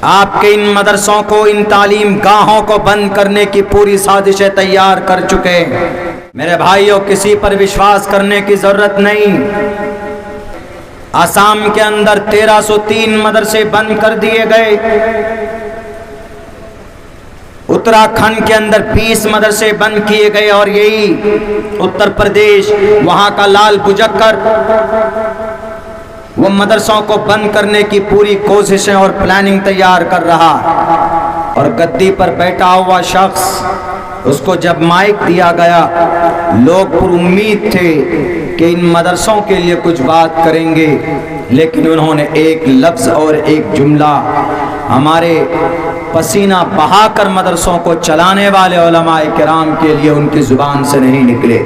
आपके इन मदरसों को, इन तालीम गाहों को बंद करने की पूरी साजिशें तैयार कर चुके हैं। मेरे भाइयों, किसी पर विश्वास करने की जरूरत नहीं। आसाम के अंदर 1303 मदरसे बंद कर दिए गए। उत्तराखंड के अंदर 20 मदरसे बंद किए गए और यही उत्तर प्रदेश, वहां का लाल बुझक्कर वो मदरसों को बंद करने की पूरी कोशिशें और प्लानिंग तैयार कर रहा। और गद्दी पर बैठा हुआ शख्स, उसको जब माइक दिया गया, लोग पुर उम्मीद थे कि इन मदरसों के लिए कुछ बात करेंगे, लेकिन उन्होंने एक लफ्ज़ और एक जुमला हमारे पसीना बहाकर मदरसों को चलाने वाले उलमाए किराम के लिए उनकी जुबान से नहीं निकले।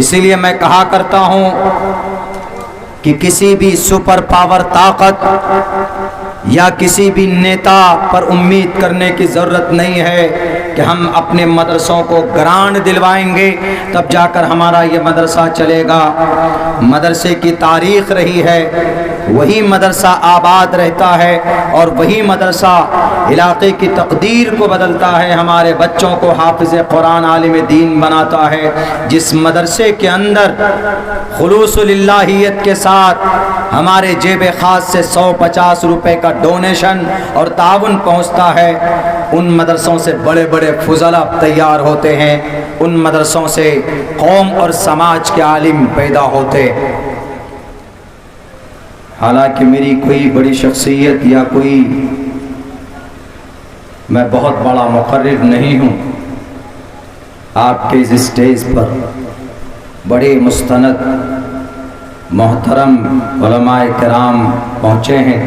इसीलिए मैं कहा करता हूं कि किसी भी सुपर पावर ताकत या किसी भी नेता पर उम्मीद करने की ज़रूरत नहीं है कि हम अपने मदरसों को ग्रांट दिलवाएंगे तब जाकर हमारा ये मदरसा चलेगा। मदरसे की तारीख रही है, वही मदरसा आबाद रहता है और वही मदरसा इलाके की तकदीर को बदलता है, हमारे बच्चों को हाफिज़ कुरान आलिम दीन बनाता है। जिस मदरसे के अंदर खुलूसुलिल्लाहियत के साथ हमारे जेब खास से 150 रुपए का डोनेशन और ताउन पहुंचता है, उन मदरसों से बड़े बड़े फुजला तैयार होते हैं, उन मदरसों से कौम और समाज के आलिम पैदा होते। हालांकि मेरी कोई बड़ी शख्सियत या कोई मैं बहुत बड़ा मुकर्रिर नहीं हूँ। आपके इस स्टेज पर बड़े मुस्तनद मोहतरम उलमाए किराम पहुँचे हैं,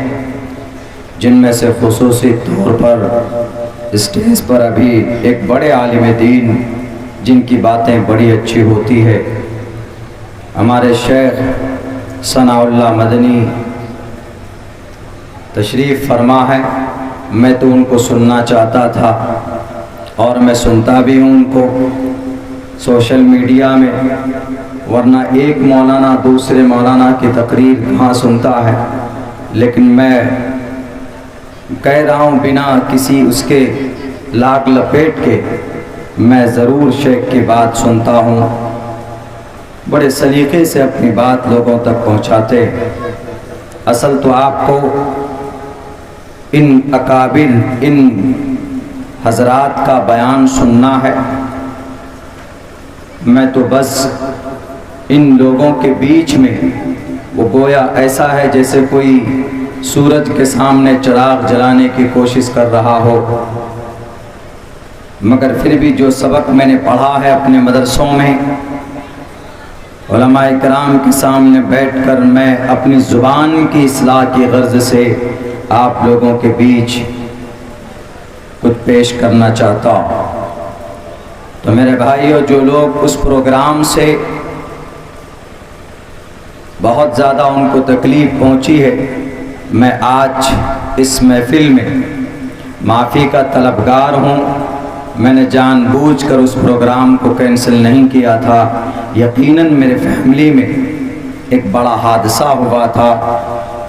जिनमें से खुसूसी तौर पर स्टेज पर अभी एक बड़े आलिम दीन जिनकी बातें बड़ी अच्छी होती है, हमारे शेख सनाउल्लाह मदनी तशरीफ़ फरमा है। मैं तो उनको सुनना चाहता था और मैं सुनता भी हूँ उनको सोशल मीडिया में, वरना एक मौलाना दूसरे मौलाना की तकरीर कहाँ सुनता है। लेकिन मैं कह रहा हूँ बिना किसी उसके लाग लपेट के, मैं ज़रूर शेख की बात सुनता हूँ। बड़े सलीक़े से अपनी बात लोगों तक पहुँचाते। असल तो आपको इन अकाबिर, इन हजरात का बयान सुनना है। मैं तो बस इन लोगों के बीच में, वो गोया ऐसा है जैसे कोई सूरज के सामने चिराग जलाने की कोशिश कर रहा हो। मगर फिर भी जो सबक मैंने पढ़ा है अपने मदरसों में, उलमाए किराम के सामने बैठकर मैं अपनी ज़ुबान की इस्लाह की गर्ज से आप लोगों के बीच कुछ पेश करना चाहता हूँ। तो मेरे भाइयों, जो लोग उस प्रोग्राम से बहुत ज़्यादा उनको तकलीफ़ पहुँची है, मैं आज इस महफिल में माफ़ी का तलबगार हूँ। मैंने जानबूझकर उस प्रोग्राम को कैंसिल नहीं किया था। यकीनन मेरे फैमिली में एक बड़ा हादसा हुआ था।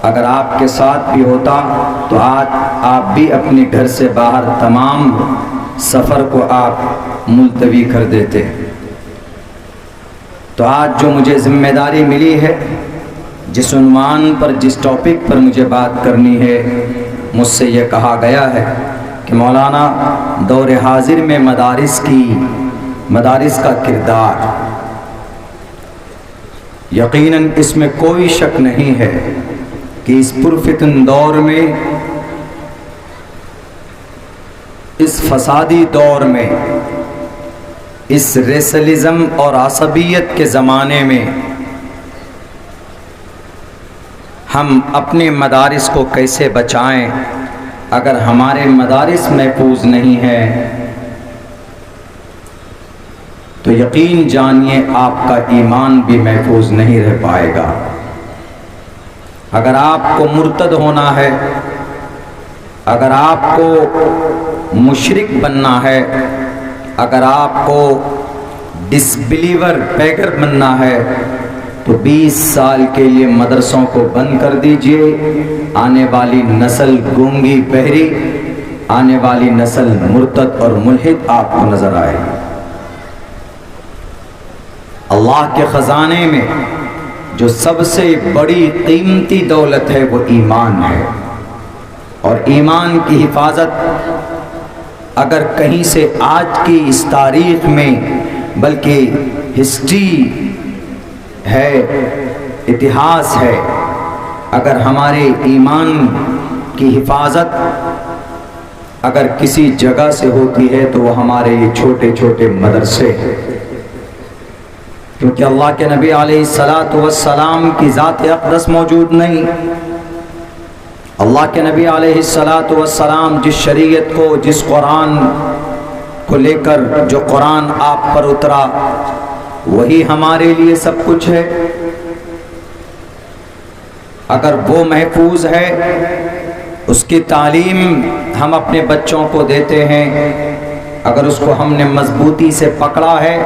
अगर आपके साथ भी होता तो आज आप भी अपने घर से बाहर तमाम सफ़र को आप मुलतवी कर देते। तो आज जो मुझे ज़िम्मेदारी मिली है, जिस उन्वान पर, जिस टॉपिक पर मुझे बात करनी है, मुझसे ये कहा गया है कि मौलाना दौर हाजिर में मदारिस का किरदार, यकीनन इसमें कोई शक नहीं है कि इस पुरफितन दौर में, इस फसादी दौर में, इस रेसलिज्म और असबियत के ज़माने में हम अपने मदारिस को कैसे बचाएं। अगर हमारे मदारिस महफूज नहीं है तो यकीन जानिए आपका ईमान भी महफूज नहीं रह पाएगा। अगर आपको मुर्तद होना है, अगर आपको मुशरिक बनना है, अगर आपको डिसबिलीवर, पैगर बनना है, तो 20 साल के लिए मदरसों को बंद कर दीजिए। आने वाली नस्ल गूंगी बहरी, आने वाली नस्ल मुर्तद और मुल्हिद आपको नजर आएगी। अल्लाह के खजाने में जो सबसे बड़ी कीमती दौलत है वो ईमान है, और ईमान की हिफाजत अगर कहीं से आज की इस तारीख में, बल्कि हिस्ट्री है, इतिहास है, अगर हमारे ईमान की हिफाजत अगर किसी जगह से होती है तो वो हमारे ये छोटे छोटे मदरसे हैं। क्योंकि अल्लाह के नबी अलैहिस्सलातु वस्सलाम की ज़ात अक़दस मौजूद नहीं। अल्लाह के नबी अलैहिस्सलातु वस्सलाम जिस शरीयत को, जिस कुरान को लेकर, जो कुरान आप पर उतरा, वही हमारे लिए सब कुछ है। अगर वो महफूज है, उसकी तालीम हम अपने बच्चों को देते हैं, अगर उसको हमने मजबूती से पकड़ा है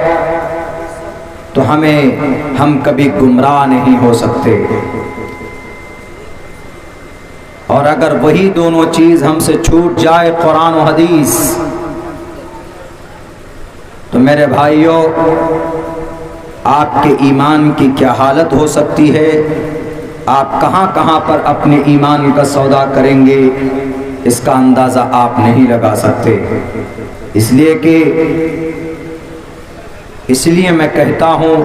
तो हम कभी गुमराह नहीं हो सकते। और अगर वही दोनों चीज़ हमसे छूट जाए, कुरान और हदीस, तो मेरे भाइयों आपके ईमान की क्या हालत हो सकती है। आप कहाँ कहाँ पर अपने ईमान का सौदा करेंगे, इसका अंदाज़ा आप नहीं लगा सकते। इसलिए मैं कहता हूँ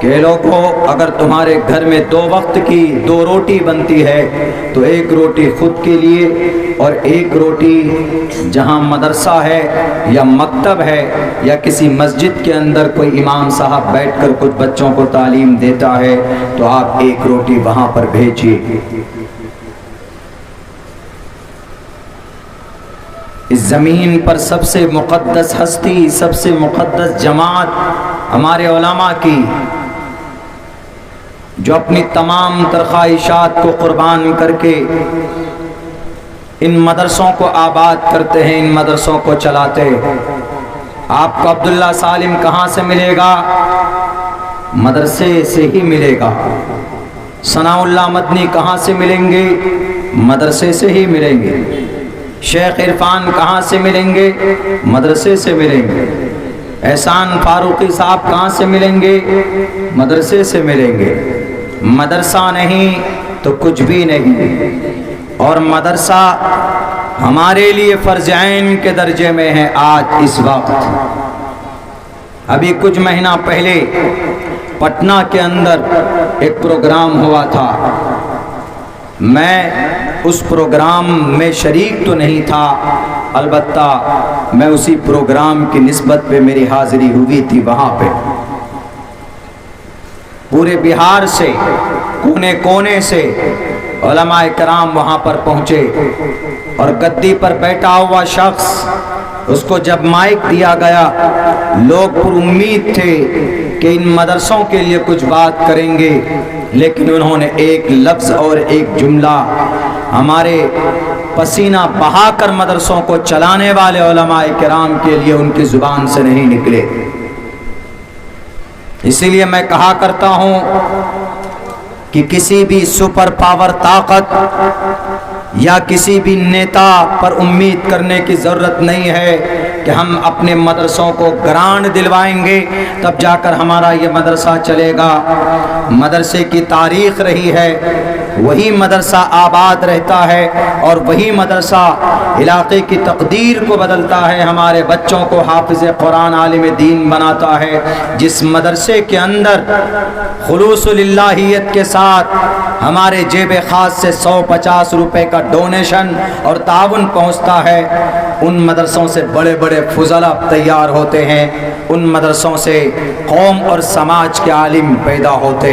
कि लोगों, अगर तुम्हारे घर में 2 वक्त की 2 रोटी बनती है तो 1 रोटी खुद के लिए और 1 रोटी जहाँ मदरसा है या मकतब है या किसी मस्जिद के अंदर कोई इमाम साहब बैठकर कुछ बच्चों को तालीम देता है तो आप 1 रोटी वहाँ पर भेजिए। इस ज़मीन पर सबसे मुक़द्दस हस्ती, सबसे मुक़द्दस जमात हमारे उलमा की, जो अपनी तमाम ख्वाहिशात को कुर्बान करके इन मदरसों को आबाद करते हैं, इन मदरसों को चलाते हैं। आपको अब्दुल्ला सालिम कहाँ से मिलेगा? मदरसे से ही मिलेगा। सनाउल्लाह मदनी कहाँ से मिलेंगे? मदरसे से ही मिलेंगे। शेख इरफान कहाँ से मिलेंगे? मदरसे से मिलेंगे। एहसान फारूकी साहब कहाँ से मिलेंगे? मदरसे से मिलेंगे। मदरसा नहीं तो कुछ भी नहीं। और मदरसा हमारे लिए फर्ज ऐन के दर्जे में है। आज इस वक्त अभी कुछ महीना पहले पटना के अंदर एक प्रोग्राम हुआ था। मैं उस प्रोग्राम में शरीक तो नहीं था, अलबत्ता मैं उसी प्रोग्राम की निस्बत पे मेरी हाज़िरी हुई थी। वहाँ पे पूरे बिहार से, कोने कोने से उलमाए कराम वहाँ पर पहुँचे और गद्दी पर बैठा हुआ शख्स, उसको जब माइक दिया गया, लोग पुरुम्मीद थे कि इन मदरसों के लिए कुछ बात करेंगे, लेकिन उन्होंने एक लफ्ज़ और एक जुमला हमारे पसीना बहाकर मदरसों को चलाने वाले उलमाए किराम के लिए उनकी ज़ुबान से नहीं निकले। इसीलिए मैं कहा करता हूँ कि किसी भी सुपर पावर ताकत या किसी भी नेता पर उम्मीद करने की ज़रूरत नहीं है कि हम अपने मदरसों को ग्रांट दिलवाएंगे तब जाकर हमारा ये मदरसा चलेगा। मदरसे की तारीख़ रही है, वही मदरसा आबाद रहता है और वही मदरसा इलाके की तकदीर को बदलता है, हमारे बच्चों को हाफिज़ कुरान आलिम दीन बनाता है। जिस मदरसे के अंदर खुलूसुलिल्लाहियत के साथ हमारे जेब ख़ास से 150 रुपए का डोनेशन और ताउन पहुँचता है, उन मदरसों से बड़े बड़े फुज़ला तैयार होते हैं, उन मदरसों से कौम और समाज के आलिम पैदा होते।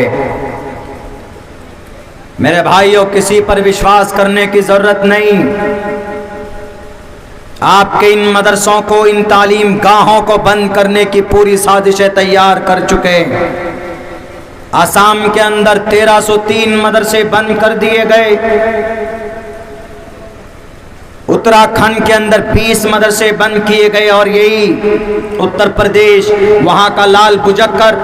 मेरे भाइयों, किसी पर विश्वास करने की ज़रूरत नहीं। आपके इन मदरसों को, इन तालीम गाहों को बंद करने की पूरी साजिशें तैयार कर चुके हैं। आसाम के अंदर 1303 मदरसे बंद कर दिए गए। उत्तराखंड के अंदर 20 मदरसे बंद किए गए और यही उत्तर प्रदेश, वहां का लाल बुजक्कर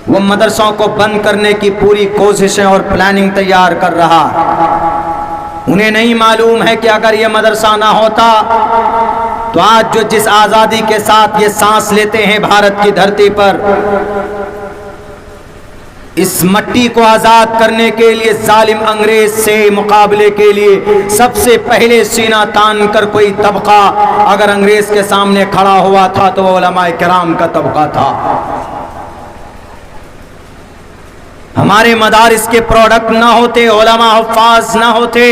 वो मदरसों को बंद करने की पूरी कोशिशें और प्लानिंग तैयार कर रहा। उन्हें नहीं मालूम है कि अगर ये मदरसा ना होता तो आज जो जिस आज़ादी के साथ ये सांस लेते हैं भारत की धरती पर, इस मट्टी को आज़ाद करने के लिए जालिम अंग्रेज से मुकाबले के लिए सबसे पहले सीना तान कर कोई तबका अगर अंग्रेज के सामने खड़ा हुआ था तो वो उलमाए किराम का तबका था। हमारे मदारिस के प्रोडक्ट ना होते, उलमा हुफ्फाज ना होते,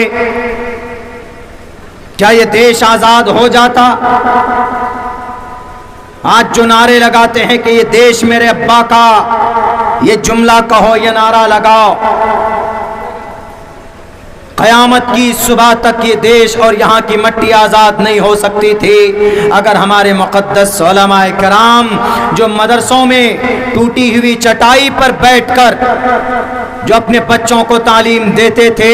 क्या ये देश आजाद हो जाता? आज जो नारे लगाते हैं कि ये देश मेरे अब्बा का, ये जुमला कहो, ये नारा लगाओ, क़यामत की सुबह तक ये देश और यहाँ की मट्टी आज़ाद नहीं हो सकती थी अगर हमारे मुक़द्दस उलमाए किराम जो मदरसों में टूटी हुई चटाई पर बैठकर जो अपने बच्चों को तालीम देते थे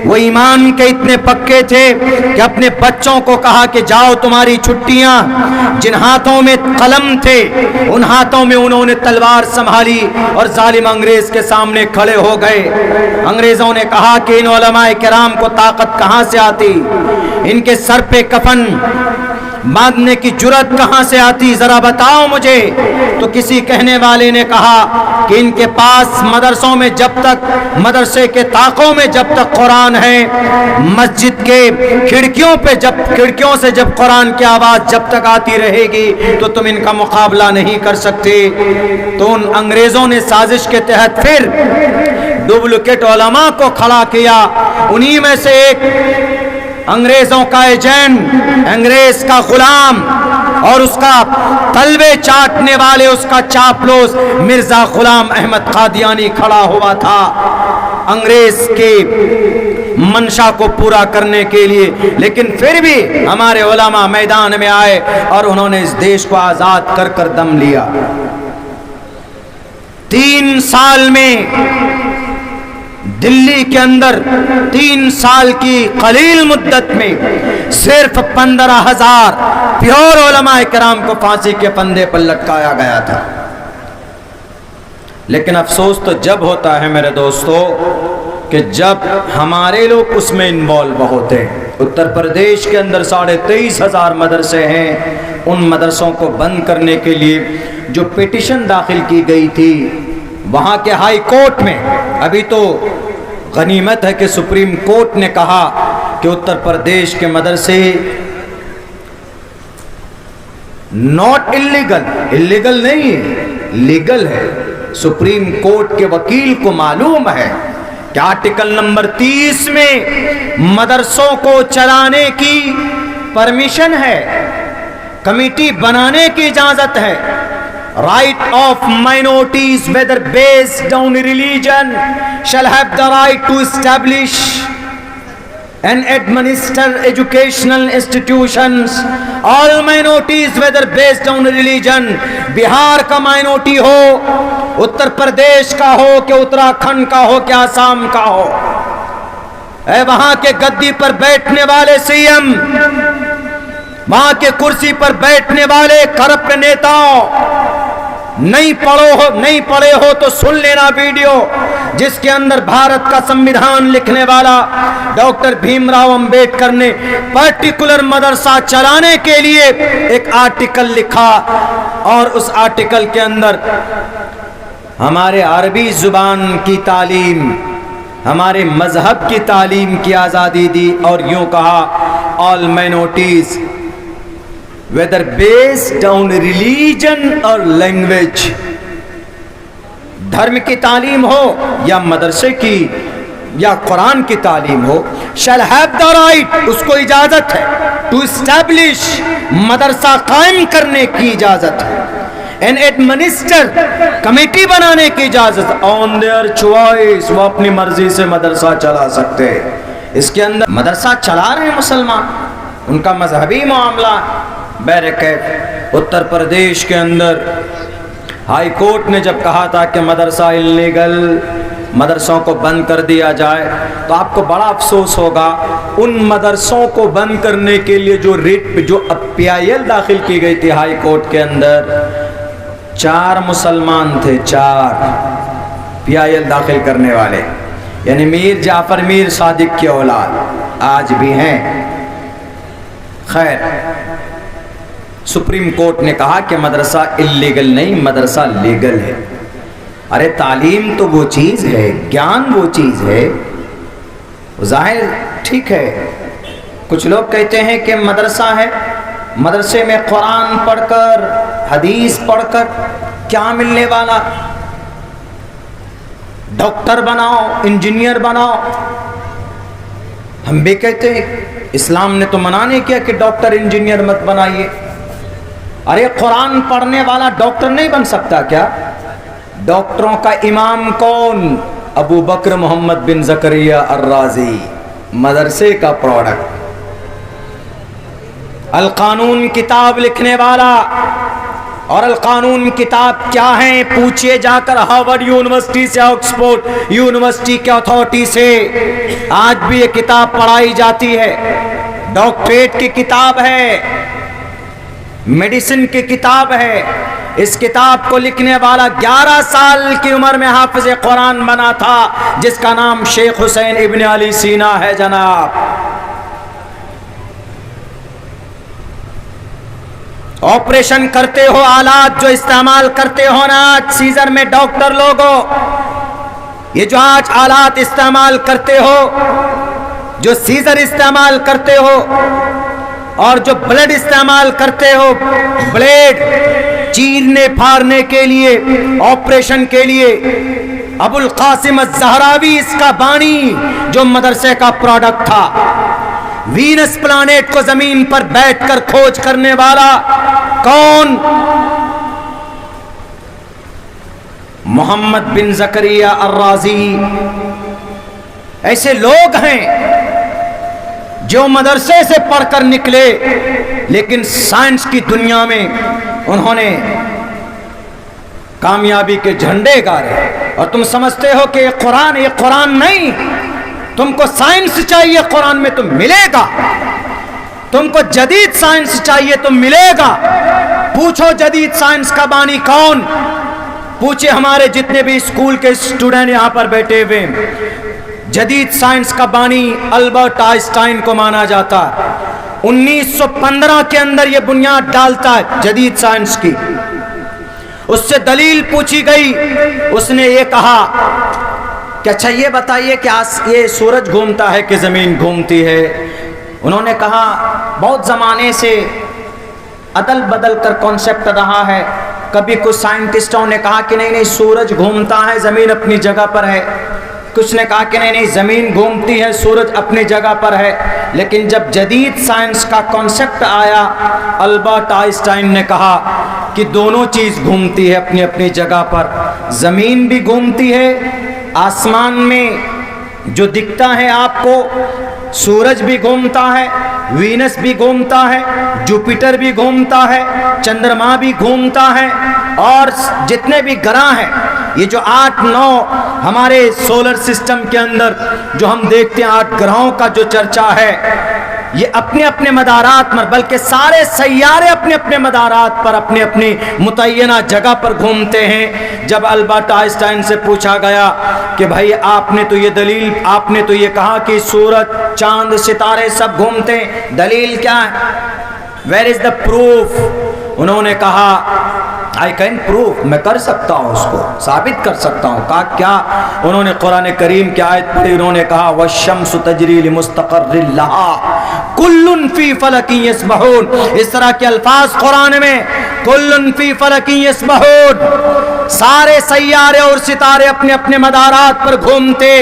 वो ईमान के इतने पक्के थे कि अपने बच्चों को कहा कि जाओ तुम्हारी छुट्टियां। जिन हाथों में कलम थे उन हाथों में उन्होंने तलवार संभाली और जालिम अंग्रेज के सामने खड़े हो गए। अंग्रेजों ने कहा कि इन उलमाए किराम को ताकत कहां से आती, इनके सर पे कफन बांधने की जुर्रत कहां से आती, जरा बताओ मुझे। तो किसी कहने वाले ने कहा कि इनके पास मदरसों में जब तक, मदरसे के ताकों में जब तक कुरान है, मस्जिद के खिड़कियों से जब कुरान की आवाज जब तक आती रहेगी तो तुम इनका मुकाबला नहीं कर सकते। तो उन अंग्रेजों ने साजिश के तहत फिर डुप्लीकेट उलमा को खड़ा किया। उन्हीं में से एक अंग्रेजों का एजेंट, अंग्रेज का गुलाम और उसका तलवे चाटने वाले, उसका चापलूस मिर्जा गुलाम अहमद कादियानी खड़ा हुआ था अंग्रेज के मंशा को पूरा करने के लिए। लेकिन फिर भी हमारे उलमा मैदान में आए और उन्होंने इस देश को आजाद कर कर दम लिया। 3 साल में दिल्ली के अंदर 3 साल की कलील मुद्दत में सिर्फ 15,000 प्योर उलमाए किराम को फांसी के फंदे पर लटकाया गया था। लेकिन अफसोस तो जब होता है मेरे दोस्तों कि जब हमारे लोग उसमें इन्वॉल्व होते हैं। उत्तर प्रदेश के अंदर 23,500 मदरसे हैं। उन मदरसों को बंद करने के लिए जो पिटीशन दाखिल की गई थी वहां के हाई कोर्ट में, अभी तो गनीमत है कि सुप्रीम कोर्ट ने कहा कि उत्तर प्रदेश के मदरसे नॉट इलीगल, इलीगल नहीं है, लीगल है। सुप्रीम कोर्ट के वकील को मालूम है कि आर्टिकल नंबर 30 में मदरसों को चलाने की परमिशन है, कमेटी बनाने की इजाजत है। Right of minorities, whether based on religion, shall have the right to establish and administer educational institutions. All minorities, whether based on religion, Bihar का माइनॉरिटी हो, उत्तर प्रदेश का हो कि उत्तराखंड का हो कि आसाम का हो, वहां के गद्दी पर बैठने वाले सीएम, वहां के कुर्सी पर बैठने वाले करप्ट नेताओं, नहीं पढ़े हो तो सुन लेना वीडियो जिसके अंदर भारत का संविधान लिखने वाला डॉक्टर भीमराव अंबेडकर ने पर्टिकुलर मदरसा चलाने के लिए एक आर्टिकल लिखा और उस आर्टिकल के अंदर हमारे अरबी जुबान की तालीम, हमारे मजहब की तालीम की आज़ादी दी और यूं कहा all minorities whether based on religion or language, धर्म की तालीम हो या मदरसे की या कुरान की तालीम हो, shall have the right, उसको इजाजत है, to establish, मदरसा कायम करने की इजाजत है, and administer, कमेटी बनाने की इजाजत, on their choice, वो अपनी मर्जी से मदरसा चला सकते हैं। इसके अंदर मदरसा चला रहे हैं मुसलमान, उनका मजहबी मामला बैरकैफ। उत्तर प्रदेश के अंदर हाई कोर्ट ने जब कहा था कि मदरसा इल्लीगल, मदरसों को बंद कर दिया जाए, तो आपको बड़ा अफसोस होगा उन मदरसों को बंद करने के लिए जो रिट, जो PIL दाखिल की गई थी हाई कोर्ट के अंदर, 4 मुसलमान थे, 4 PIL दाखिल करने वाले, यानी मीर जाफर मीर सादिक की औलाद आज भी हैं। खैर, सुप्रीम कोर्ट ने कहा कि मदरसा इल्लीगल नहीं, मदरसा लीगल है। अरे तालीम तो वो चीज़ है, ज्ञान वो चीज़ है, जाहिर ठीक है। कुछ लोग कहते हैं कि मदरसा है, मदरसे में कुरान पढ़कर हदीस पढ़कर क्या मिलने वाला, डॉक्टर बनाओ इंजीनियर बनाओ। हम भी कहते हैं इस्लाम ने तो मना नहीं किया कि डॉक्टर इंजीनियर मत बनाइए। अरे कुरान पढ़ने वाला डॉक्टर नहीं बन सकता क्या? डॉक्टरों का इमाम कौन? अबू बकर मोहम्मद बिन ज़करिया अर्राज़ी, मदरसे का प्रोडक्ट। अल कानून किताब लिखने वाला, और अल कानून किताब क्या है पूछिए जाकर हार्वर्ड यूनिवर्सिटी से, ऑक्सफोर्ड यूनिवर्सिटी के अथॉरिटी से। आज भी ये किताब पढ़ाई जाती है, डॉक्टरेट की किताब है, मेडिसिन की किताब है। इस किताब को लिखने वाला 11 साल की उम्र में हाफिज कुरान बना था, जिसका नाम शेख हुसैन इब्न अली सीना है जनाब। ऑपरेशन करते हो, आलात जो इस्तेमाल करते हो ना आज सीजर में डॉक्टर लोगों, ये जो आज आलात इस्तेमाल करते हो, जो सीजर इस्तेमाल करते हो और जो ब्लड इस्तेमाल करते हो, ब्लेड चीरने फाड़ने के लिए, ऑपरेशन के लिए, अबुल कासिम अज़हरावी इसका बानी, जो मदरसे का प्रोडक्ट था। वीनस प्लानेट को जमीन पर बैठकर खोज करने वाला कौन? मोहम्मद बिन ज़करिया अर्राज़ी। ऐसे लोग हैं जो मदरसे से पढ़कर निकले, लेकिन साइंस की दुनिया में उन्होंने कामयाबी के झंडे गाड़े। और तुम समझते हो कि ये कुरान नहीं, तुमको साइंस चाहिए, कुरान में तो मिलेगा। तुमको जदीद साइंस चाहिए तो मिलेगा। पूछो जदीद साइंस का बानी कौन? पूछे हमारे जितने भी स्कूल के स्टूडेंट यहां पर बैठे हुए, जदीद साइंस का बानी अल्बर्ट आइंस्टाइन को माना जाता है। 1915 के अंदर यह बुनियाद डालता है जदीद साइंस की। उससे दलील पूछी गई, उसने ये कहा कि अच्छा ये बताइए कि ये सूरज घूमता है कि जमीन घूमती है? उन्होंने कहा बहुत ज़माने से अदल बदल कर कॉन्सेप्ट रहा है। कभी कुछ साइंटिस्टों ने कहा कि नहीं सूरज घूमता है, ज़मीन अपनी जगह पर है। कुछ ने कहा कि नहीं ज़मीन घूमती है, सूरज अपनी जगह पर है। लेकिन जब जदीद साइंस का कॉन्सेप्ट आया, अल्बर्ट आइंस्टाइन ने कहा कि दोनों चीज़ घूमती है अपनी अपनी जगह पर। ज़मीन भी घूमती है, आसमान में जो दिखता है आपको, सूरज भी घूमता है, वीनस भी घूमता है, जुपिटर भी घूमता है, चंद्रमा भी घूमता है, और जितने भी ग्रह हैं, ये जो 8-9 हमारे सोलर सिस्टम के अंदर जो हम देखते हैं 8 ग्रहों का जो चर्चा है, ये अपने अपने मदारात पर, बल्कि सारे सैयारे अपने अपने मदारात पर अपने अपनी मुतय्यना जगह पर घूमते हैं। जब अल्बर्ट आइंस्टाइन से पूछा गया कि भाई आपने तो ये दलील, आपने तो ये कहा कि सूरज चांद सितारे सब घूमते हैं, दलील क्या है? Where is the proof? उन्होंने कहा आई कैन प्रूफ, मैं कर सकता हूँ, उसको साबित कर सकता हूँ। कहा क्या? उन्होंने कुरान करीम की आयत पढ़ी, उन्होंने कहा वश्शम्सु तजरी लिमुस्तक़र्रिन लहा कुल्लुन फी फलकिन यस्बहून। इस तरह के अल्फाज कुरान में, कुल्लुन फी फलकिन यस्बहून, सारे सैयारे और सितारे अपने अपने मदारात पर घूमते।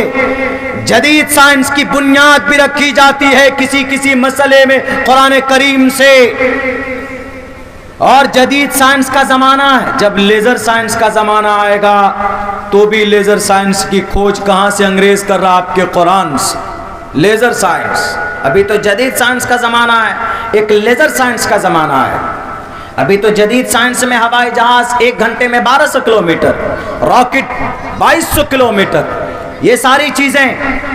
जदीद साइंस की बुनियाद भी रखी जाती है किसी किसी मसले में कुरान करीम से। और जदीद साइंस का ज़माना है, जब लेज़र साइंस का ज़माना आएगा तो भी लेज़र साइंस की खोज कहाँ से अंग्रेज़ कर रहा? आपके कुरान से। लेज़र साइंस, अभी तो जदीद साइंस का ज़माना है, एक लेज़र साइंस का ज़माना है। अभी तो जदीद साइंस में हवाई जहाज़ 1 घंटे में 1200 किलोमीटर, रॉकेट 2200 किलोमीटर, ये सारी चीज़ें,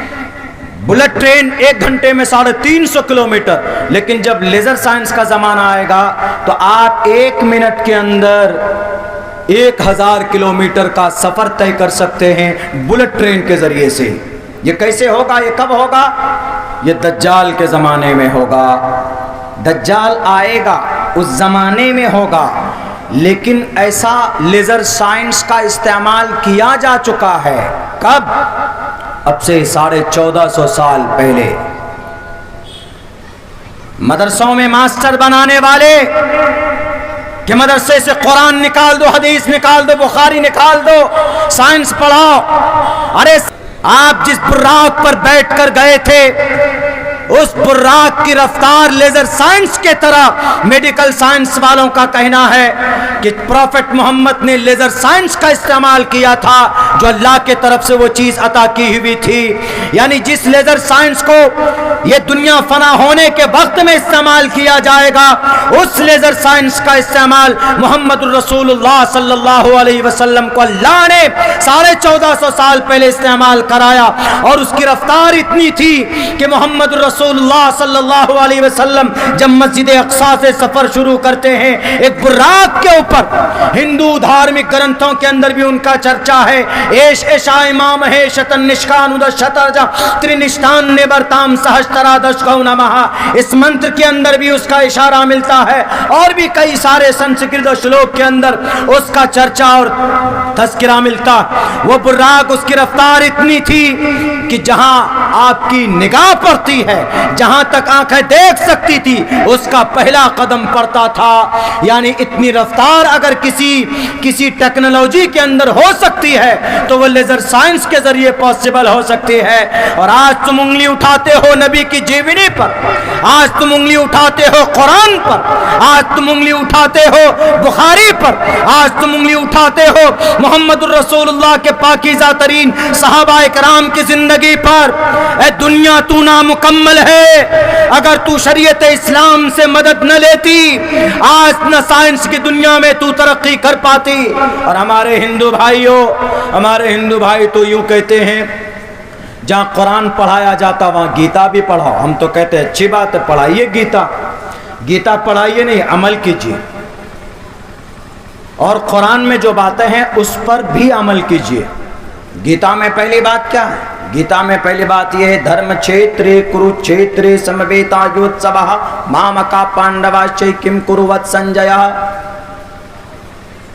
बुलेट ट्रेन 1 घंटे में 350 किलोमीटर। लेकिन जब लेज़र साइंस का ज़माना आएगा तो आप 1 मिनट के अंदर 1000 किलोमीटर का सफर तय कर सकते हैं बुलेट ट्रेन के जरिए से। ये कैसे होगा, ये कब होगा? ये दज्जाल के ज़माने में होगा। दज्जाल आएगा उस ज़माने में होगा, लेकिन ऐसा लेज़र साइंस का इस्तेमाल किया जा चुका है। कब? अब से 1450 साल पहले। मदरसों में मास्टर बनाने वाले कि मदरसे से कुरान निकाल दो, हदीस निकाल दो, बुखारी निकाल दो, साइंस पढ़ाओ। अरे आप जिस बुर्राक पर बैठकर गए थे, उस बुर्राक की रफ्तार लेजर साइंस के तरह मेडिकल साइंस वालों का कहना है कि प्रॉफेट मोहम्मद ने लेजर साइंस का इस्तेमाल किया था, जो अल्लाह के तरफ से वो चीज अता की हुई थी। यानी जिस लेजर साइंस को ये दुनिया फना होने के वक्त में इस्तेमाल किया जाएगा, उस लेजर साइंस का इस्तेमाल मोहम्मद रसूलुल्लाह सल्लल्लाहु अलैहि वसल्लम को अल्लाह ने 1450 साल पहले इस्तेमाल कराया। और उसकी रफ्तार इतनी थी कि मोहम्मद रसूलुल्लाह सल्लल्लाहु अलैहि वसल्लम जब मस्जिद अक्सा से सफर शुरू करते हैं, एक बुर्राक के ऊपर, हिंदू धार्मिक ग्रंथों के अंदर भी उनका चर्चा है, एश एशा इमाम है शतन निष्कान शतरजा त्रिनिष्ठान ने बरताम सहस्त्रा दशकौ नमः। इस मंत्र के अंदर भी उसका इशारा मिलता है, और भी कई सारे संस्कृत श्लोक के अंदर उसका चर्चा और तज़किरा मिलता। वो बुर्राक, उसकी रफ्तार इतनी थी कि जहां आपकी निगाह पड़ती है, जहां तक आंखें देख सकती थी, उसका पहला कदम पड़ता था। यानी इतनी रफ्तार अगर किसी टेक्नोलॉजी के अंदर हो सकती है, तो वो लेजर साइंस के जरिए पॉसिबल हो सकती है। और आज तुम उंगली उठाते हो नबी की जीवनी पर, आज तुम उंगली उठाते हो कुरान पर, आज तुम उंगली उठाते हो बुखारी पर, आज तुम उंगली उठाते हो मोहम्मद रसूलुल्लाह के पाकीज़ा तरीन सहाबाए कराम की जिंदगी पर। ए दुनिया तू नामुकम्मल है, अगर तू शरीयत इस्लाम से मदद न लेती, आज न साइंस की दुनिया में तू तरक्की कर पाती। और हमारे हिंदू भाई तो यूं कहते हैं, जहां कुरान पढ़ाया जाता वहां गीता भी पढ़ाओ। हम तो कहते हैं अच्छी बात है, पढ़ाइए गीता पढ़ाइए, नहीं अमल कीजिए। और कुरान में जो बातें हैं उस पर भी अमल कीजिए। गीता में पहली बात क्या है? गीता में पहली बात यह है, धर्म क्षेत्रे कुरुक्षेत्रे समवेतायोत्सवः मामका पांडवाश्चै किम कुरुवत् संजय।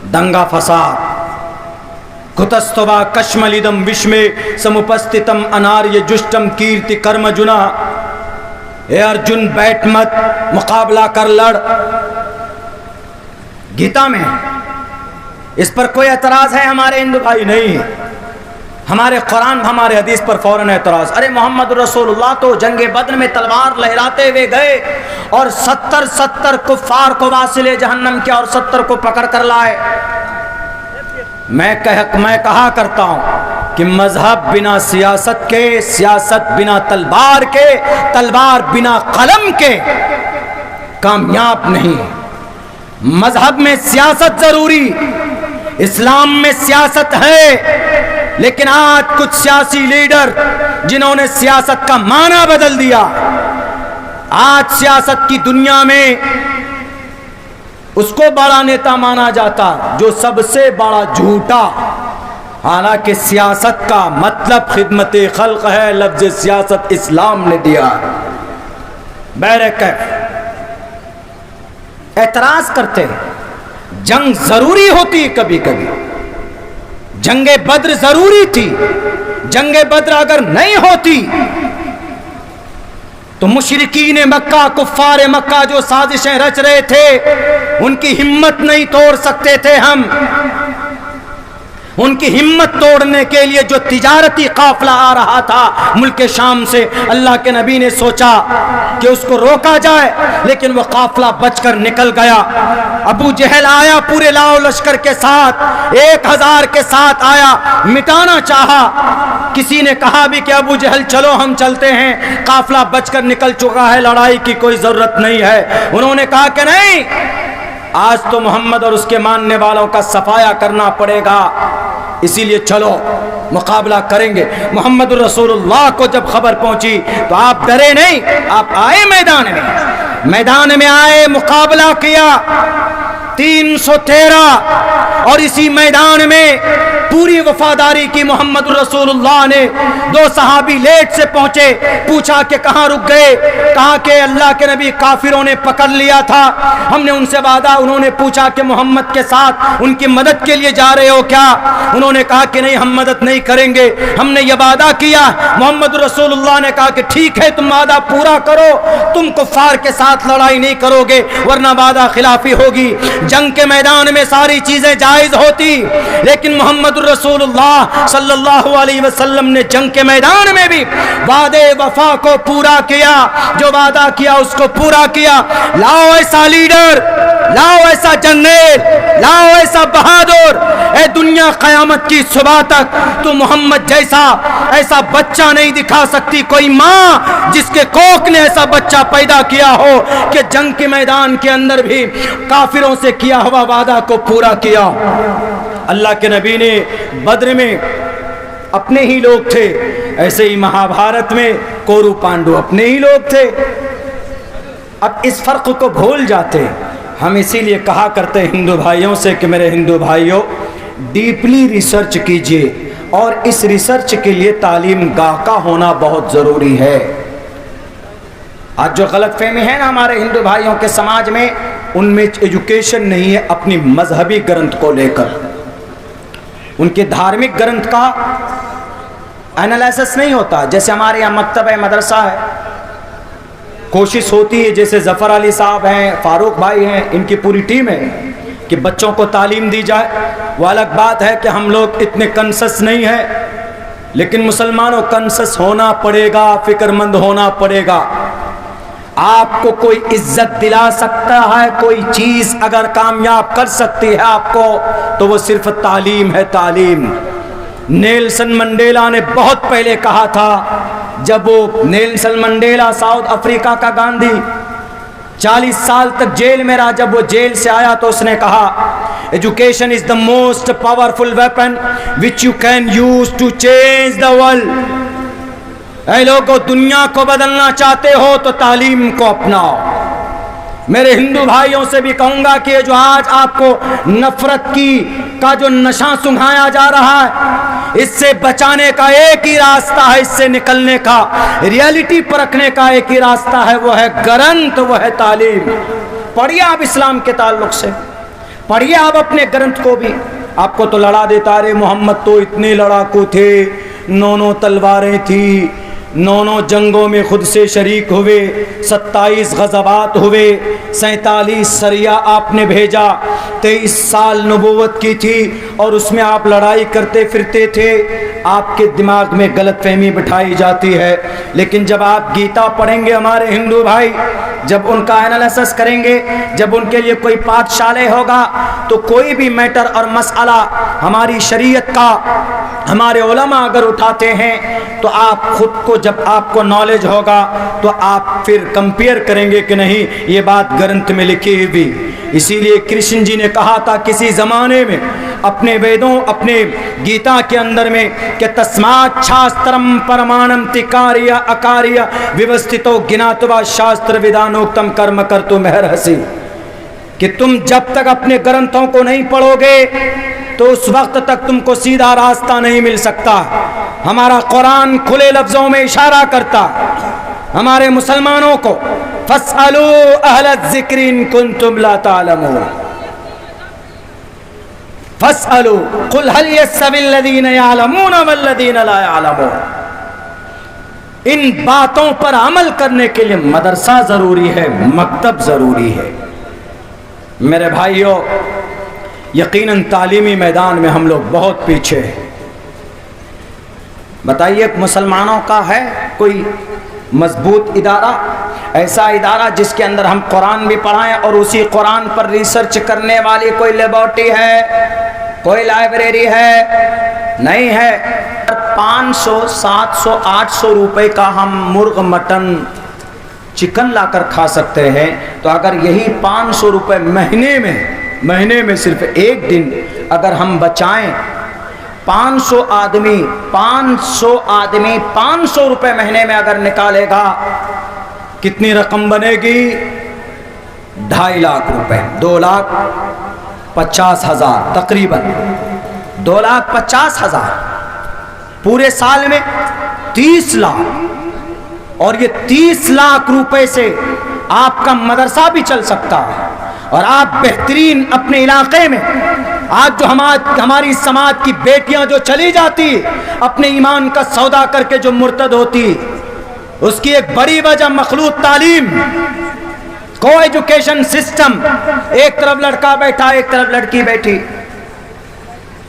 दंगा फसाद, कुतस्तवा कश्मलिदम विश्मे समुपस्थितम अनार्य जुष्टम कीर्ति कर्मजुना। ए अर्जुन बैठ मत, मुकाबला कर लड़। गीता में इस पर कोई एतराज है हमारे हिंदू भाई? नहीं। हमारे कुरान, हमारे हदीस पर फौरन एतराज। अरे मोहम्मद रसूलुल्लाह तो जंगे बद्र में तलवार लहराते हुए गए और 70 कुफ्फार को वासिले जहन्नम किया और 70 को पकड़ कर लाए। मैं कहा करता हूं कि मजहब बिना सियासत के, सियासत बिना तलवार के, तलवार बिना कलम के कामयाब नहीं। मजहब में सियासत जरूरी, इस्लाम में सियासत है, लेकिन आज कुछ सियासी लीडर जिन्होंने सियासत का माना बदल दिया, आज सियासत की दुनिया में उसको बड़ा नेता माना जाता जो सबसे बड़ा झूठा। हालांकि सियासत का मतलब खिदमत खल्क है, लफ्ज सियासत इस्लाम ने दिया। बैरक एतराज करते हैं, जंग जरूरी होती है कभी कभी। जंगे बद्र जरूरी थी। जंगे बद्र अगर नहीं होती तो मुशरिकीन मक्का, कुफ्फार मक्का जो साजिशें रच रहे थे, उनकी हिम्मत नहीं तोड़ सकते थे हम। उनकी हिम्मत तोड़ने के लिए जो तिजारती काफिला आ रहा था मुल्क शाम से, अल्लाह के नबी ने सोचा कि उसको रोका जाए, लेकिन वो काफिला बचकर निकल गया। अबू जहल आया पूरे लाओ लश्कर के साथ, 1000 के साथ आया, मिटाना चाहा। किसी ने कहा भी कि अबू जहल चलो हम चलते हैं, काफिला बचकर निकल चुका है, लड़ाई की कोई जरूरत नहीं है। उन्होंने कहा कि नहीं, आज तो मोहम्मद और उसके मानने वालों का सफाया करना पड़ेगा, इसीलिए चलो मुकाबला करेंगे। मोहम्मद रसूलुल्लाह को जब खबर पहुंची तो आप डरे नहीं, आप आए मैदान में आए, मुकाबला किया। 313 और इसी मैदान में पूरी वफादारी की मोहम्मद रसूलुल्लाह ने। दो सहाबी लेट से पहुंचे, पूछा कि कहाँ रुक गए? कहा कि अल्लाह के नबी काफिरों ने पकड़ लिया था, हमने उनसे वादा। उन्होंने पूछा कि मोहम्मद के साथ उनकी मदद के लिए जा रहे हो क्या? उन्होंने कहा कि नहीं, हम मदद नहीं करेंगे, हमने यह वादा किया। मोहम्मद रसूलुल्लाह ने कहा कि ठीक है, तुम वादा पूरा करो, तुम कुफ्फार के साथ लड़ाई नहीं करोगे वरना वादा खिलाफी होगी। जंग के मैदान में सारी चीजें जायज होती, लेकिन मोहम्मद रसूलुल्लाह सल्लल्लाहु अलैहि वसल्लम ने जंग के मैदान में भी वादे वफा को पूरा किया, जो वादा किया उसको पूरा किया। लाओ ऐसा लीडर, लाओ ऐसा जनरल, लाओ ऐसा बहादुर। ए दुनिया कयामत की सुबह तक तो मोहम्मद जैसा ऐसा बच्चा नहीं दिखा सकती कोई माँ जिसके कोख ने ऐसा बच्चा पैदा किया हो कि जंग के मैदान के अंदर भी काफिरों से किया हुआ वादा को पूरा किया। अल्लाह के नबी ने बद्र में अपने ही लोग थे, ऐसे ही महाभारत में कौरव पांडु अपने ही लोग थे। अब इस फर्क को भूल जाते हम, इसीलिए कहा करते हिंदू भाइयों से कि मेरे हिंदू भाइयों, डीपली रिसर्च कीजिए और इस रिसर्च के लिए तालीम गाह का होना बहुत ज़रूरी है। आज जो गलतफहमी है ना हमारे हिंदू भाइयों के समाज में, उनमें एजुकेशन नहीं है अपनी मजहबी ग्रंथ को लेकर। उनके धार्मिक ग्रंथ का एनालिसिस नहीं होता। जैसे हमारे यहाँ मकतब है, मदरसा है, कोशिश होती है, जैसे जफ़र अली साहब हैं, फारूक भाई हैं, इनकी पूरी टीम है कि बच्चों को तालीम दी जाए। वो अलग बात है कि हम लोग इतने कंसस नहीं हैं, लेकिन मुसलमानों कंसस होना पड़ेगा, फिक्रमंद होना पड़ेगा। आपको कोई इज्जत दिला सकता है, कोई चीज़ अगर कामयाब कर सकती है आपको, तो वो सिर्फ तालीम है, तालीम। नेल्सन मंडेला ने बहुत पहले कहा था, जब वो नेल्सन मंडेला साउथ अफ्रीका का गांधी 40 साल तक जेल में रहा, जब वो जेल से आया तो उसने कहा, education is the most powerful weapon which you can use to change the world. ऐ लोगों, दुनिया को बदलना चाहते हो तो तालीम को अपनाओ। मेरे हिंदू भाइयों से भी कहूंगा कि जो आज आपको नफरत का जो नशा सुंघाया जा रहा है, इससे बचाने का एक ही रास्ता है, इससे निकलने का, रियलिटी परखने का एक ही रास्ता है, वो है ग्रंथ, वो है तालीम। पढ़िए आप इस्लाम के ताल्लुक से, पढ़िए आप अपने ग्रंथ को भी। आपको तो लड़ा देता, अरे मोहम्मद तो इतने लड़ाकू थे, 9 तलवारें थी, 9 जंगों में खुद से शरीक हुए, 27 गज़वात हुए, 47 सरिया आपने भेजा, 23 साल नबूवत की थी और उसमें आप लड़ाई करते फिरते थे। आपके दिमाग में गलतफहमी बिठाई जाती है। लेकिन जब आप गीता पढ़ेंगे हमारे हिंदू भाई, जब उनका एनालिसिस करेंगे, जब उनके लिए कोई पाठशाला होगा, तो कोई भी मैटर और मसला हमारी शरीयत का हमारे उलमा अगर उठाते हैं, तो आप खुद को, जब आपको नॉलेज होगा तो आप फिर कंपेयर करेंगे कि नहीं ये बात ग्रंथ में लिखी हुई। इसीलिए कृष्ण जी ने कहा था किसी ज़माने में अपने वेदों, अपने गीता के अंदर में, कि तस्मात् शास्त्रम परमाणम तिकार्य अकार्य व्यवस्थितो ज्ञात्वा शास्त्र विधानोक्तम कर्म कर्तुमर्हसि, कि तुम जब तक अपने ग्रंथों को नहीं पढ़ोगे तो उस वक्त तक तुमको सीधा रास्ता नहीं मिल सकता। हमारा कुरान खुले लफ्जों में इशारा करता हमारे मुसलमानों को, फस्अलू अहल ज़िक्र इन कुंतुम ला तालमून, फस्अलू कुल हल यस्तविल लज़ीना यअलमून वल्लज़ीना ला यअलमून। इन बातों पर अमल करने के लिए मदरसा जरूरी है, मकतब जरूरी है। मेरे भाइयों, यकीनन तालीमी मैदान में हम लोग बहुत पीछे हैं। बताइए, मुसलमानों का है कोई मजबूत इदारा, ऐसा इदारा जिसके अंदर हम कुरान भी पढ़ाएं और उसी कुरान पर रिसर्च करने वाली कोई लेबोरेटरी है, कोई लाइब्रेरी है? नहीं है। 500, 700, 800 रुपए का हम मुर्ग, मटन, चिकन लाकर खा सकते हैं, तो अगर यही 500 रुपए महीने में सिर्फ एक दिन अगर हम बचाएं, 500 आदमी 500 रुपए महीने में अगर निकालेगा, कितनी रकम बनेगी? 2.5 लाख रुपए, 2 लाख। 2,50,000 तकरीबन 2,50,000 पूरे साल में 30 लाख। और ये 30 लाख रुपए से आपका मदरसा भी चल सकता है और आप बेहतरीन अपने इलाके में आज जो हमारी समाज की बेटियां जो चली जाती अपने ईमान का सौदा करके जो मुर्तद होती, उसकी एक बड़ी वजह मखलूत तालीम, को एजुकेशन सिस्टम। एक तरफ लड़का बैठा, एक तरफ लड़की बैठी।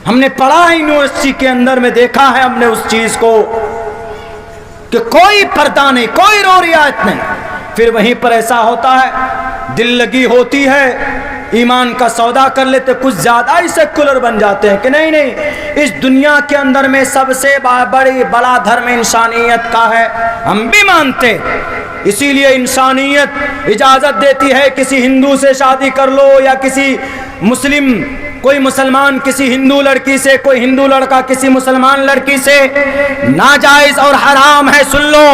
हमने पढ़ा है यूनिवर्सिटी के अंदर में, देखा है हमने उस चीज को कि कोई पर्दा नहीं, कोई रो रियायत नहीं। फिर वहीं पर ऐसा होता है, दिल लगी होती है, ईमान का सौदा कर लेते, कुछ ज्यादा ही सेकुलर बन जाते हैं कि नहीं नहीं इस दुनिया के अंदर में सबसे बड़ा धर्म इंसानियत का है, हम भी मानते। इसीलिए इंसानियत इजाजत देती है किसी हिंदू से शादी कर लो या किसी मुस्लिम, कोई मुसलमान किसी हिंदू लड़की से, कोई हिंदू लड़का किसी मुसलमान लड़की से। नाजायज और हराम है, सुन लो।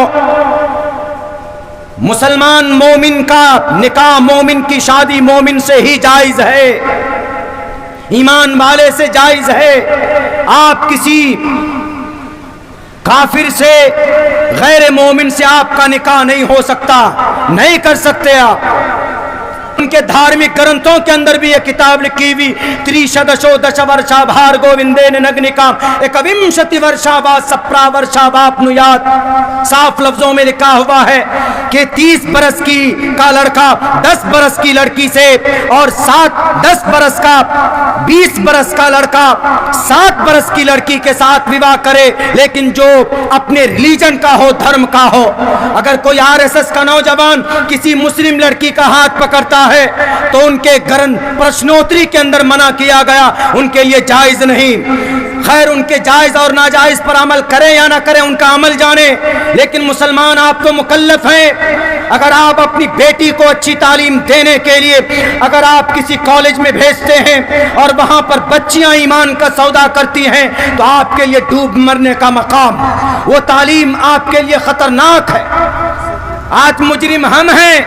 मुसलमान मोमिन का निकाह, मोमिन की शादी मोमिन से ही जायज है, ईमान वाले से जायज है। आप किसी काफिर से, गैर मोमिन से आपका निकाह नहीं हो सकता, नहीं कर सकते आप। उनके धार्मिक ग्रंथों के अंदर भी यह किताब लिखी हुई, 30 दश वर्षा भार गोविंदेन नग्निकाम एकविंशति वर्षा वा सप्रा वर्षा वापनुयात। साफ लफ्जों में लिखा हुआ है कि 30 बरस का लड़का 10 बरस की लड़की से और 10 बरस का 20 बरस का लड़का 7 बरस की लड़की के साथ विवाह करे, लेकिन जो अपने रिलीजन का हो, धर्म का हो। अगर कोई RSS का नौजवान किसी मुस्लिम लड़की का हाथ पकड़ता है तो उनके प्रश्नोत्तरी के अंदर मना किया गया, उनके लिए जायज नहीं। खैर, उनके जायज और नाजायज पर अमल करें या ना करें, उनका अमल जाने, लेकिन मुसलमान आप तो मुकल्लफ हैं। अगर आप अपनी बेटी को अच्छी तालीम देने के लिए अगर आप किसी कॉलेज में भेजते हैं और वहां पर बच्चियां ईमान का सौदा करती हैं, तो आपके लिए डूब मरने का मकाम, वो तालीम आपके लिए खतरनाक है। आज मुजरिम हम हैं,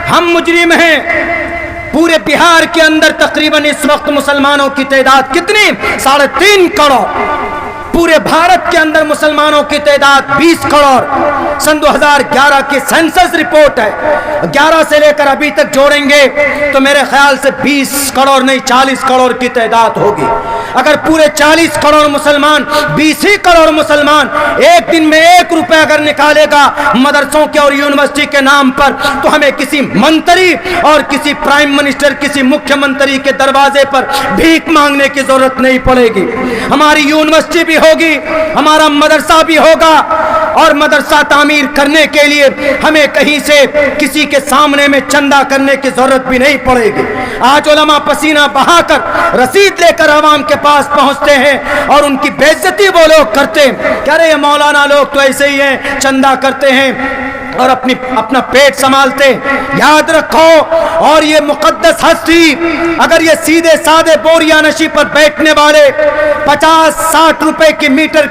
हम मुजरिम हैं। पूरे बिहार के अंदर तकरीबन इस वक्त मुसलमानों की तादाद कितनी? 3.5 करोड़। पूरे भारत के अंदर मुसलमानों की तादाद 20 करोड़। सन 2011 की सेंसस रिपोर्ट है, 11 से लेकर अभी तक जोड़ेंगे तो मेरे ख्याल से 20 करोड़ नहीं 40 करोड़ की तादाद होगी। अगर पूरे 40 करोड़ मुसलमान, 20 ही करोड़ मुसलमान एक दिन में 1 रुपया अगर निकालेगा मदरसों के और यूनिवर्सिटी के नाम पर, तो हमें किसी मंत्री और किसी प्राइम मिनिस्टर, किसी मुख्यमंत्री के दरवाजे पर भीख मांगने की जरूरत नहीं पड़ेगी। हमारी यूनिवर्सिटी भी होगी, हमारा मदरसा भी होगा, और मदरसा तामीर करने के लिए हमें कहीं से किसी के सामने में चंदा करने की जरूरत भी नहीं पड़ेगी। आज उलमा पसीना बहाकर रसीद लेकर आवाम के पास पहुंचते हैं और उनकी बेइज्जती वो लोग करते हैं। कह रहे हैं मौलाना लोग तो ऐसे ही हैं, चंदा करते हैं और अपना पेट संभालते। याद रखो, और ये मुकद्दस हस्ती, अगर ये सीधे साधे बोरिया नशी पर बैठने वाले, 50-60 रुपए की मीटर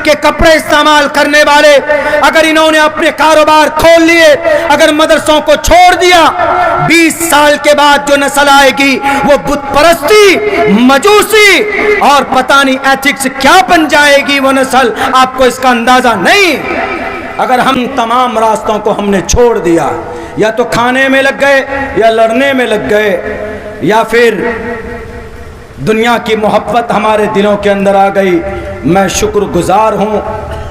के कपड़े इस्तेमाल करने वाले, अगर इन्होंने अपने कारोबार खोल लिए, अगर मदरसों को छोड़ दिया, 20 साल के बाद जो नस्ल आएगी वो बुत परस्ती, मजूसी और पता नहीं एथिक्स क्या बन जाएगी वो नस्ल, आपको इसका अंदाजा नहीं। अगर हम तमाम रास्तों को हमने छोड़ दिया, या तो खाने में लग गए, या लड़ने में लग गए, या फिर दुनिया की मोहब्बत हमारे दिलों के अंदर आ गई। मैं शुक्रगुजार हूँ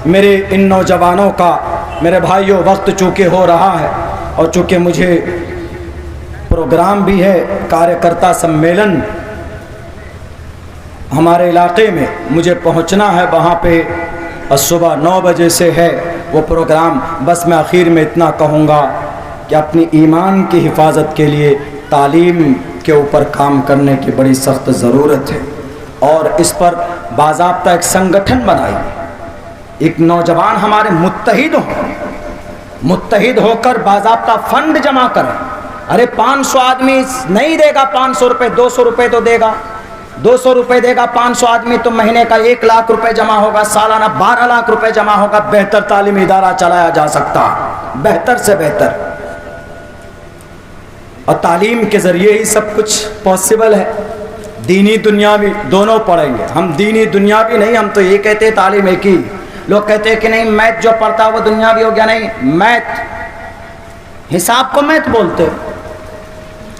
मेरे इन नौजवानों का। मेरे भाइयों, वक्त चूँकि हो रहा है और चूँकि मुझे प्रोग्राम भी है, कार्यकर्ता सम्मेलन हमारे इलाके में मुझे पहुँचना है, वहाँ पे सुबह 9 बजे से है वो प्रोग्राम। बस मैं आखिर में इतना कहूँगा कि अपनी ईमान की हिफाजत के लिए तालीम के ऊपर काम करने की बड़ी सख्त ज़रूरत है, और इस पर बाज़ाब्ता एक संगठन बनाई, एक नौजवान हमारे मुत्तहिद होकर बाज़ाब्ता फंड जमा करें। अरे 500 आदमी नहीं देगा 500 रुपये, 200 रुपये तो देगा, 200 रुपये देगा 500 आदमी, तो महीने का 1 लाख रुपए जमा होगा, सालाना 12 लाख रुपए जमा होगा। बेहतर तालीमी इदारा चलाया जा सकता है, बेहतर से बेहतर, और तालीम के ज़रिए ही सब कुछ पॉसिबल है। दीनी दुनियावी दोनों पढ़ेंगे। हम दीनी दुनियावी नहीं, हम तो ये कहते हैं तालीम एक ही। लोग कहते हैं कि नहीं मैथ जो पढ़ता है वो दुनियावी हो गया। नहीं, मैथ हिसाब को मैथ बोलते हैं,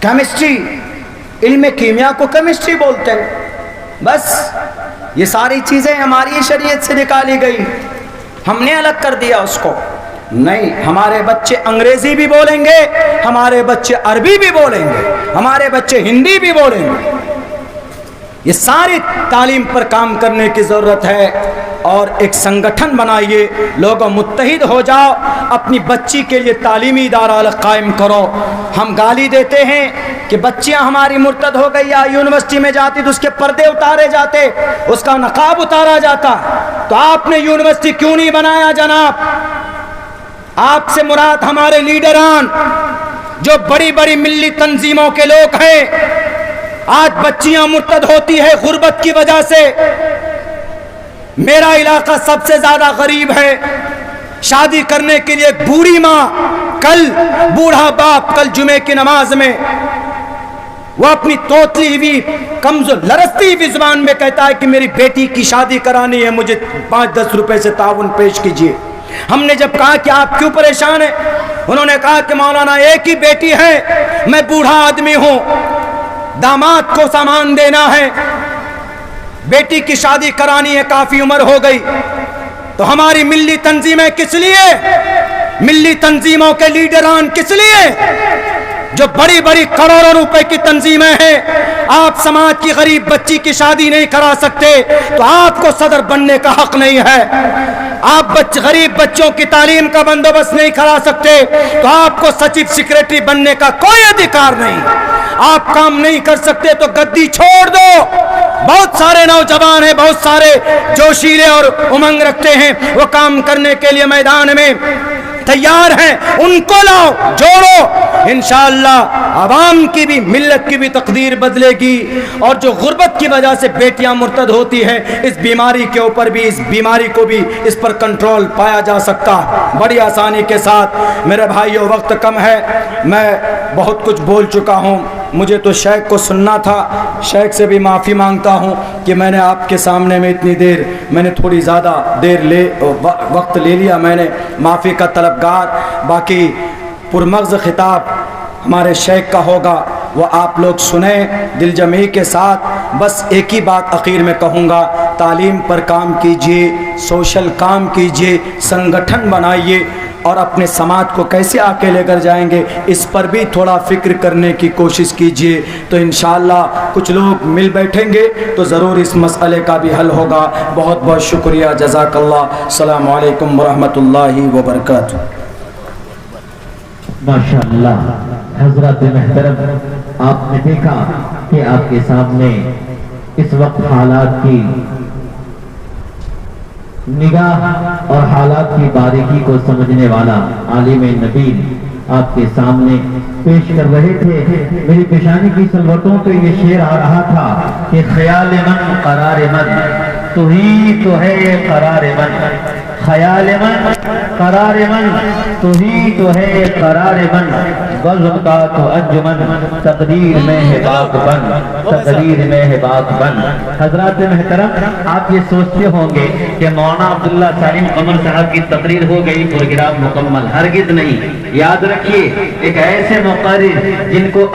केमिस्ट्री इल्म कीमिया को केमिस्ट्री बोलते हैं। बस ये सारी चीज़ें हमारी शरीयत से निकाली गई, हमने अलग कर दिया उसको। नहीं, हमारे बच्चे अंग्रेजी भी बोलेंगे, हमारे बच्चे अरबी भी बोलेंगे, हमारे बच्चे हिंदी भी बोलेंगे। ये सारी तालीम पर काम करने की ज़रूरत है और एक संगठन बनाइए, लोगों मुत्तहिद हो जाओ, अपनी बच्ची के लिए तालीमी इदारा अलग कायम करो। हम गाली देते हैं कि बच्चियां हमारी मुर्तद हो गई या यूनिवर्सिटी में जाती तो उसके पर्दे उतारे जाते, उसका नकाब उतारा जाता। तो आपने यूनिवर्सिटी क्यों नहीं बनाया जनाब? आपसे मुराद हमारे लीडरान जो बड़ी बड़ी मिल्ली तंजीमों के लोग हैं। आज बच्चियां मुर्तद होती है गुर्बत की वजह से। मेरा इलाका सबसे ज्यादा गरीब है। शादी करने के लिए बूढ़ी माँ, कल बूढ़ा बाप कल जुमे की नमाज में वो अपनी तोतली हुई कमजोर लरसती हुई जुबान में कहता है कि मेरी बेटी की शादी करानी है, मुझे 5-10 रुपए से ताउन पेश कीजिए। हमने जब कहा कि आप क्यों परेशान हैं, उन्होंने कहा कि मौलाना एक ही बेटी है, मैं बूढ़ा आदमी हूं, दामाद को सामान देना है, बेटी की शादी करानी है, काफी उम्र हो गई। तो हमारी मिल्ली तंजीमें किस लिए, मिल्ली तंजीमों के लीडरान किस लिए, जो बड़ी बड़ी करोड़ों रुपए की तंजीमें हैं, आप समाज की गरीब बच्ची की शादी नहीं करा सकते तो आपको सदर बनने का हक नहीं है। आप गरीब बच्चों की तालीम का बंदोबस्त नहीं करा सकते तो आपको सचिव सेक्रेटरी बनने का कोई अधिकार नहीं। आप काम नहीं कर सकते तो गद्दी छोड़ दो। बहुत सारे नौजवान हैं, बहुत सारे जोशीले और उमंग रखते हैं, वो काम करने के लिए मैदान में तैयार हैं, उनको लाओ, जोड़ो। इंशाअल्लाह आवाम की भी मिल्लत की भी तकदीर बदलेगी। और जो गुर्बत की वजह से बेटियां मुर्तद होती हैं, इस बीमारी के ऊपर भी, इस बीमारी को भी, इस पर कंट्रोल पाया जा सकता बड़ी आसानी के साथ। मेरे भाइयों वक्त कम है, मैं बहुत कुछ बोल चुका हूँ, मुझे तो शेख को सुनना था। शेख से भी माफ़ी मांगता हूँ कि मैंने आपके सामने में इतनी देर, मैंने थोड़ी ज़्यादा देर वक्त ले लिया, मैंने माफ़ी का तलबगार। बाकी पुरमग़्ज़ खिताब हमारे शेख का होगा, वो आप लोग सुने दिल जमी के साथ। बस एक ही बात आखिर में कहूँगा, तालीम पर काम कीजिए, सोशल काम कीजिए, संगठन बनाइए और अपने समाज को कैसे आगे लेकर जाएंगे इस पर भी थोड़ा फिक्र करने की कोशिश कीजिए। तो इंशाअल्लाह कुछ लोग मिल बैठेंगे तो ज़रूर इस मसले का भी हल होगा। बहुत बहुत शुक्रिया, जज़ाकल्लाह। अस्सलामु अलैकुम वरहमतुल्लाहि वबरकातुहू। माशाअल्लाह हज़रत महतरम, आपने देखा कि आपके सामने इस वक्त हालात की निगाह और हालात की बारीकी को समझने वाला आलिम नबील आपके सामने पेश कर रहे थे। मेरी पेशानी की सलवटों पे ये शेर आ रहा था कि ख्याल मन करार मन, तू ही तो है ये करार मन, ख्याल मन करार मन, तू ही तो है ये करार मन, बज़्म का तो अंजुमन, तकदीर में है बाग बन, तकदीर में है बाग बन। हजरात महतरम, आप ये सोचते होंगे कि मौलाना अब्दुल्ला सालिम कमर साहब की तकरीर हो गई, प्रोग्राम मुकम्मल। हरगिज़ नहीं। याद रखिए, एक ऐसे मुक़र्रिर जिनको